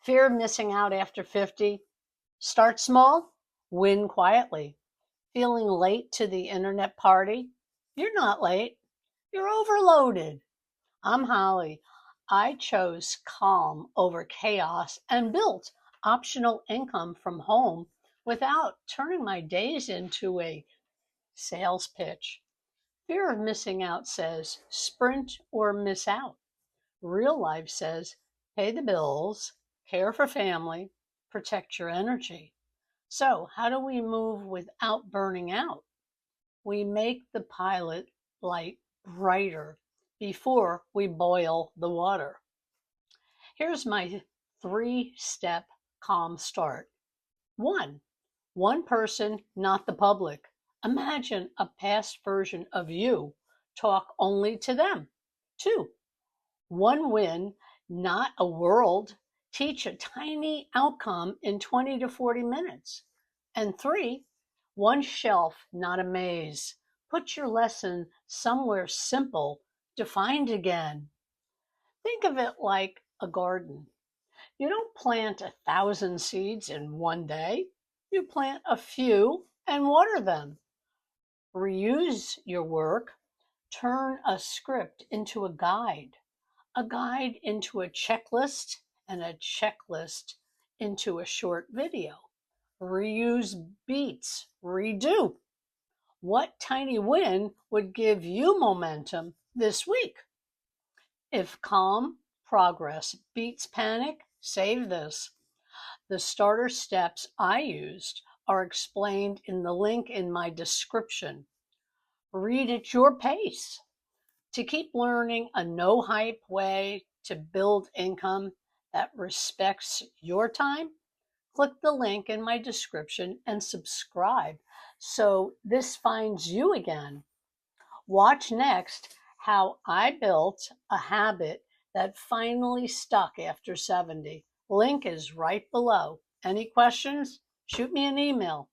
Fear of missing out after 50? Start small, win quietly. Feeling late to the internet party? You're not late, you're overloaded. I'm Holly. I chose calm over chaos and built optional income from home without turning my days into a sales pitch. Fear of missing out says sprint or miss out. Real life says pay the bills, care for family, protect your energy. So, how do we move without burning out? We make the pilot light brighter before we boil the water. Here's my 3-step calm start. One person, not the public. Imagine a past version of you. Talk only to them. 2, one win, not a world. Teach a tiny outcome in 20 to 40 minutes. And 3, one shelf, not a maze. Put your lesson somewhere simple, defined again. Think of it like a garden. You don't plant 1,000 seeds in one day. You plant a few and water them. Reuse your work. Turn a script into a guide into a checklist, and a checklist into a short video. Reuse beats, redo. What tiny win would give you momentum this week? If calm progress beats panic, save this. The starter steps I used are explained in the link in my description. Read at your pace. To keep learning a no hype way to build income that respects your time, click the link in my description and subscribe so this finds you again. Watch next how I built a habit that finally stuck after 70. Link is right below. Any questions? Shoot me an email.